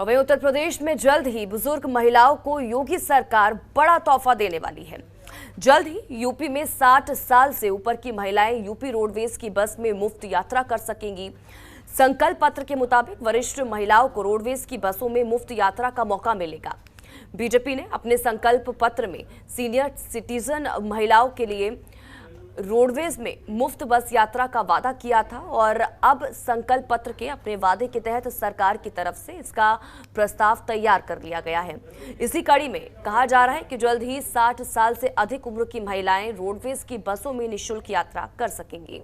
वहीं उत्तर प्रदेश में जल्द ही बुजुर्ग महिलाओं को योगी सरकार बड़ा तोहफा देने वाली है। जल्द ही यूपी में 60 साल से ऊपर की महिलाएं यूपी रोडवेज की बस में मुफ्त यात्रा कर सकेंगी। संकल्प पत्र के मुताबिक वरिष्ठ महिलाओं को रोडवेज की बसों में मुफ्त यात्रा का मौका मिलेगा। बीजेपी ने अपने संकल्प पत्र में सीनियर सिटीजन महिलाओं के लिए रोडवेज में मुफ्त बस यात्रा का वादा किया था और अब संकल्प पत्र के अपने वादे के तहत सरकार की तरफ से इसका प्रस्ताव तैयार कर लिया गया है। इसी कड़ी में कहा जा रहा है कि जल्द ही 60 साल से अधिक उम्र की महिलाएं रोडवेज की बसों में निःशुल्क यात्रा कर सकेंगी।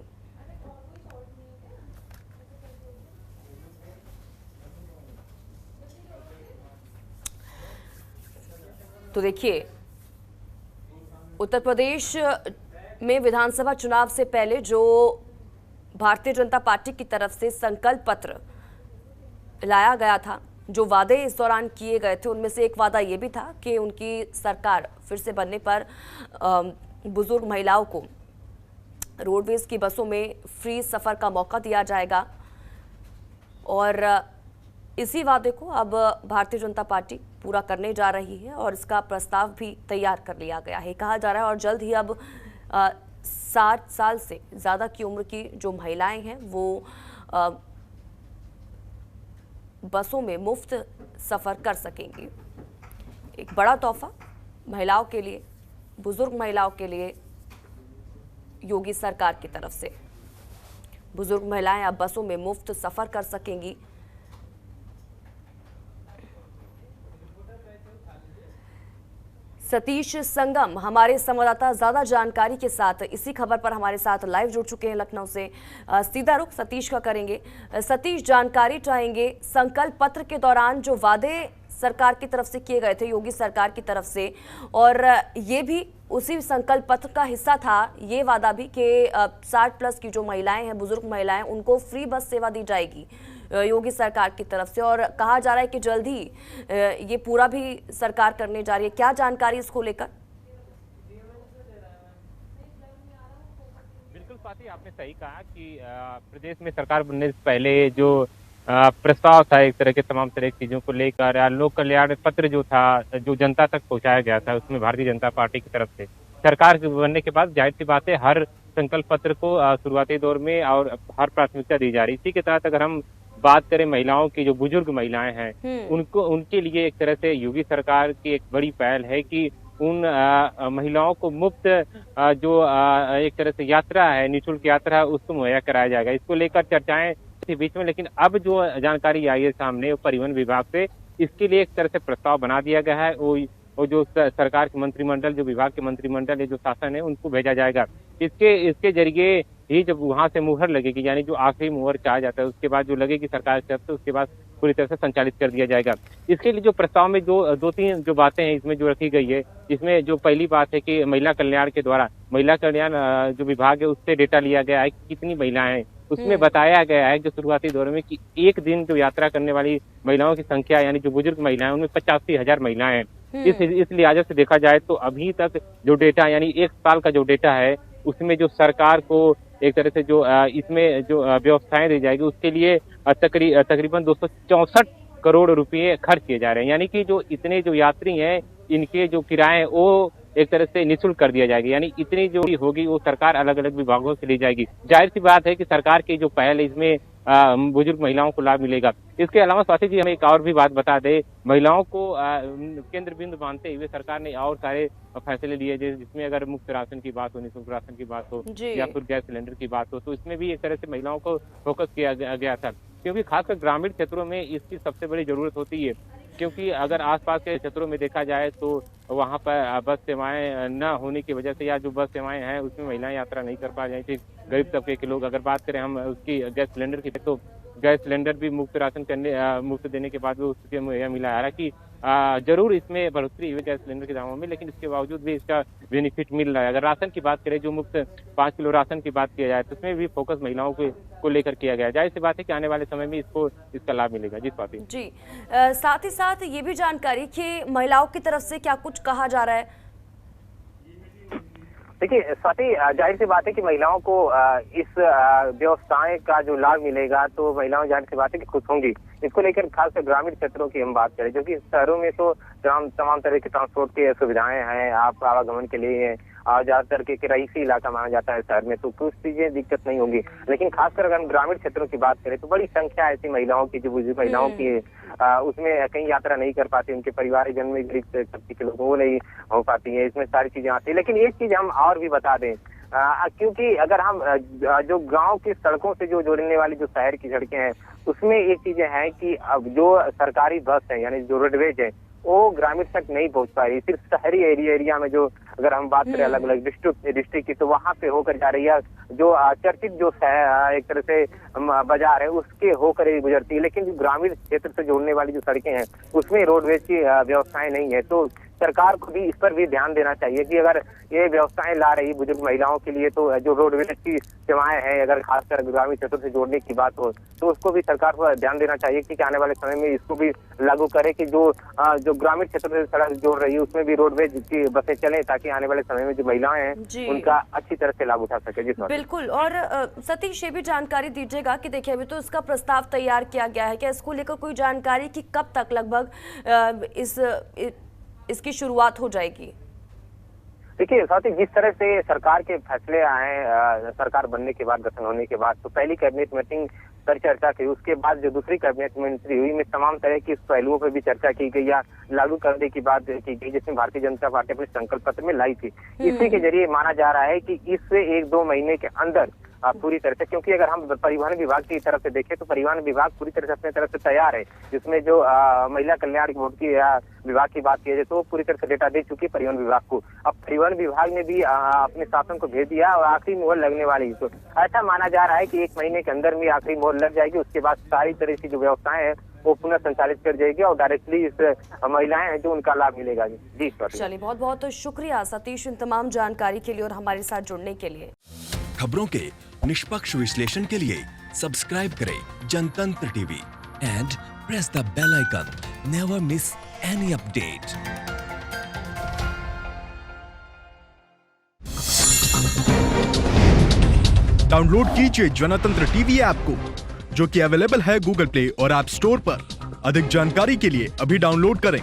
तो देखिए, उत्तर प्रदेश में विधानसभा चुनाव से पहले जो भारतीय जनता पार्टी की तरफ से संकल्प पत्र लाया गया था, जो वादे इस दौरान किए गए थे, उनमें से एक वादा ये भी था कि उनकी सरकार फिर से बनने पर बुजुर्ग महिलाओं को रोडवेज की बसों में फ्री सफर का मौका दिया जाएगा। और इसी वादे को अब भारतीय जनता पार्टी पूरा करने जा रही है और इसका प्रस्ताव भी तैयार कर लिया गया है। कहा जा रहा है और जल्द ही अब 60 साल से ज़्यादा की उम्र की जो महिलाएं हैं वो बसों में मुफ्त सफ़र कर सकेंगी। एक बड़ा तोहफा महिलाओं के लिए, बुजुर्ग महिलाओं के लिए योगी सरकार की तरफ से। बुजुर्ग महिलाएं अब बसों में मुफ्त सफ़र कर सकेंगी। सतीश संगम हमारे संवाददाता ज्यादा जानकारी के साथ इसी खबर पर हमारे साथ लाइव जुड़ चुके हैं लखनऊ से। सीधा रुख सतीश का करेंगे। सतीश, जानकारी चाहेंगे संकल्प पत्र के दौरान जो वादे सरकार की तरफ से किए गए थे, योगी सरकार की तरफ से, और ये भी उसी संकल्प पत्र का हिस्सा था ये वादा भी कि 60 प्लस की जो महिलाएं हैं, बुजुर्ग महिलाएं, उनको फ्री बस सेवा दी जाएगी योगी सरकार की तरफ से। और कहा जा रहा है कि जल्द ही ये पूरा भी सरकार करने जा रही है। क्या जानकारी इसको लेकर? बिल्कुल स्वाति, आपने सही कहा कि प्रदेश में सरकार बनने से पहले जो प्रस्ताव था एक तरह के तमाम तरह की चीजों को लेकर, लोक कल्याण पत्र जो था, जो जनता तक पहुंचाया गया था, उसमें भारतीय जनता पार्टी की तरफ से सरकार बनने के बाद जाहिर सी बात है हर संकल्प पत्र को शुरुआती दौर में और हर प्राथमिकता दी जा रही। इसी के तहत अगर हम बात करें महिलाओं की, जो बुजुर्ग महिलाएं हैं, उनको, उनके लिए एक तरह से योगी सरकार की एक बड़ी पहल है कि उन महिलाओं को मुफ्त जो एक तरह से यात्रा है, निःशुल्क यात्रा है, उसको मुहैया कराया जाएगा। इसको लेकर चर्चाएं थी बीच में, लेकिन अब जो जानकारी आई है सामने परिवहन विभाग से, इसके लिए एक तरह से प्रस्ताव बना दिया गया है। वो जो सरकार के मंत्रिमंडल, जो विभाग के मंत्रिमंडल है, जो शासन है, उनको भेजा जाएगा। इसके जरिए ही जब वहां से मुहर लगेगी, यानी जो आखिरी मुहर कहा जाता है, उसके बाद जो लगेगी सरकार की तरफ से, उसके बाद पूरी तरह से संचालित कर दिया जाएगा। इसके लिए जो प्रस्ताव में दो तीन जो बातें हैं इसमें जो रखी गई है, इसमें जो पहली बात है कि महिला कल्याण के द्वारा, महिला कल्याण जो विभाग है उससे डेटा लिया गया है कि कितनी महिलाएं हैं। उसमें बताया गया है कि शुरुआती दौर में कि एक दिन जो यात्रा करने वाली महिलाओं की संख्या, यानी जो बुजुर्ग महिलाएं, उनमें 85,000 महिलाएं हैं। इस लिहाज से देखा जाए तो अभी तक जो डेटा, यानी एक साल का जो डेटा है, उसमें जो सरकार को एक तरह से जो इसमें जो व्यवस्थाएं दी जाएगी, उसके लिए तकरीबन 264 करोड़ रुपए खर्च किए जा रहे हैं। यानी कि जो इतने जो यात्री हैं, इनके जो किराए वो एक तरह से निःशुल्क कर दिया जाएगा। यानी इतनी जो होगी वो सरकार अलग अलग विभागों से ली जाएगी। जाहिर सी बात है कि सरकार की जो पहल है इसमें बुजुर्ग महिलाओं को लाभ मिलेगा। इसके अलावा स्वाति जी, हमें एक और भी बात बता दें, महिलाओं को केंद्र बिंदु मानते हुए सरकार ने और सारे फैसले लिए, जिसमें अगर मुफ्त राशन की बात हो, निःशुल्क राशन की बात हो, या फिर गैस सिलेंडर की बात हो, तो इसमें भी एक तरह से महिलाओं को फोकस किया गया था, क्योंकि खासकर ग्रामीण क्षेत्रों में इसकी सबसे बड़ी जरूरत होती है। क्योंकि अगर आसपास के क्षेत्रों में देखा जाए तो वहाँ पर बस सेवाएं न होने की वजह से, या जो बस सेवाएं हैं उसमें महिलाएं यात्रा नहीं कर पा रही थी। गरीब तबके के लोग, अगर बात करें हम उसकी गैस सिलेंडर की, तो गैस सिलेंडर भी मुफ्त राशन मुफ्त देने के बाद भी उसके मुहैया मिला। हालांकि जरूर इसमें बढ़ोतरी हुई गैस सिलेंडर के दामों में, लेकिन इसके बावजूद भी इसका बेनिफिट मिल रहा है। अगर राशन की बात करें, जो मुफ्त 5 किलो राशन की बात किया जाए, तो उसमें भी फोकस महिलाओं को लेकर किया गया। जाहिर सी बात है कि आने वाले समय में इसका लाभ मिलेगा। जी स्वाति जी, साथ ही साथ ये भी जानकारी कि महिलाओं की तरफ से क्या कुछ कहा जा रहा है? देखिए स्वाति, जाहिर सी बात है कि महिलाओं को इस व्यवस्थाएं का जो लाभ मिलेगा तो महिलाओं जाहिर सी बात है कि खुश होंगी। इसको लेकर खासकर ग्रामीण क्षेत्रों की हम बात करें, जो कि शहरों में तो तमाम तरह की ट्रांसपोर्ट की सुविधाएं हैं, आप आवागमन के लिए और ज्यादातर के रईसी इलाका माना जाता है शहर में, तो कुछ चीजें दिक्कत नहीं होगी। लेकिन खासकर अगर हम ग्रामीण क्षेत्रों की बात करें तो बड़ी संख्या ऐसी महिलाओं की जो बुजुर्ग महिलाओं की उसमें कहीं यात्रा नहीं कर पाती, उनके परिवारजन में गरीब तबके के लोग वो नहीं हो पाती है, इसमें सारी चीजें आती है। लेकिन एक चीज हम और भी बता दें, क्योंकि अगर हम जो गांव की सड़कों से जो जोड़ने वाली जो शहर की सड़कें हैं उसमें एक चीजें हैं कि अब जो सरकारी बस है यानी जो रोडवेज है वो ग्रामीण तक नहीं पहुंच पा रही। सिर्फ शहरी एरिया में जो अगर हम बात करें अलग अलग डिस्ट्रिक्ट की, तो वहां पे होकर जा रही है। जो चर्चित जो एक तरह से बाजार है उसके होकर ही गुजरती है, लेकिन जो ग्रामीण क्षेत्र से जोड़ने वाली जो सड़कें हैं उसमें रोडवेज की व्यवस्थाएं नहीं है। तो सरकार को भी इस पर भी ध्यान देना चाहिए कि अगर ये व्यवस्थाएं ला रही बुजुर्ग महिलाओं के लिए, तो जो रोडवेज की सेवाएं हैं अगर खासकर ग्रामीण क्षेत्रों से जोड़ने की बात हो तो उसको भी सरकार को ध्यान देना चाहिए कि आने वाले समय में इसको भी लागू करे कि जो ग्रामीण क्षेत्रों से सड़क जोड़ रही है उसमें भी रोडवेज की बसें चलें, ताकि आने वाले समय में जो महिलाएं हैं उनका अच्छी तरह से लाभ उठा सके। जी बिल्कुल। और सतीश, ये भी जानकारी दीजिएगा कि देखिए अभी तो इसका प्रस्ताव तैयार किया गया है, क्या इसको लेकर कोई जानकारी कि कब तक लगभग इसकी शुरुआत हो जाएगी? देखिए साथ ही जिस तरह से सरकार के फैसले आए, सरकार बनने के बाद, गठन होने के बाद, तो पहली कैबिनेट मीटिंग पर चर्चा की, उसके बाद जो दूसरी कैबिनेट मंत्री हुई में तमाम तरह की पहलुओं पर भी चर्चा की गई या लागू करने की बात की गई, जिसमें भारतीय जनता पार्टी अपने संकल्प पत्र में लाई थी। इसी के जरिए माना जा रहा है कि इससे 1-2 महीने के अंदर पूरी तरह से, क्योंकि अगर हम परिवहन विभाग की तरफ से देखें तो परिवहन विभाग पूरी तरह से अपने तरफ से तैयार है, जिसमें जो महिला कल्याण बोर्ड की विभाग की बात की जाए तो पूरी तरह से डेटा दे चुकी है परिवहन विभाग को। अब परिवहन विभाग ने भी अपने शासन को भेज दिया और आखिरी मोहर लगने वाली, तो ऐसा माना जा रहा है कि 1 महीने के अंदर में आखिरी मोहर लग जाएगी। उसके बाद सारी तरह की जो व्यवस्थाएं हैं वो पुनः संचालित कर जाएगी और डायरेक्टली इस महिलाएं हैं जो उनका लाभ मिलेगा। जी चलिए, बहुत बहुत शुक्रिया सतीश इन तमाम जानकारी के लिए और हमारे साथ जुड़ने के लिए। खबरों के निष्पक्ष विश्लेषण के लिए सब्सक्राइब करें Jantantra TV and press the bell icon. Never miss any update. Download कीजिए जनतंत्र टीवी ऐप को, जो कि अवेलेबल है गूगल प्ले और ऐप स्टोर पर। अधिक जानकारी के लिए अभी डाउनलोड करें।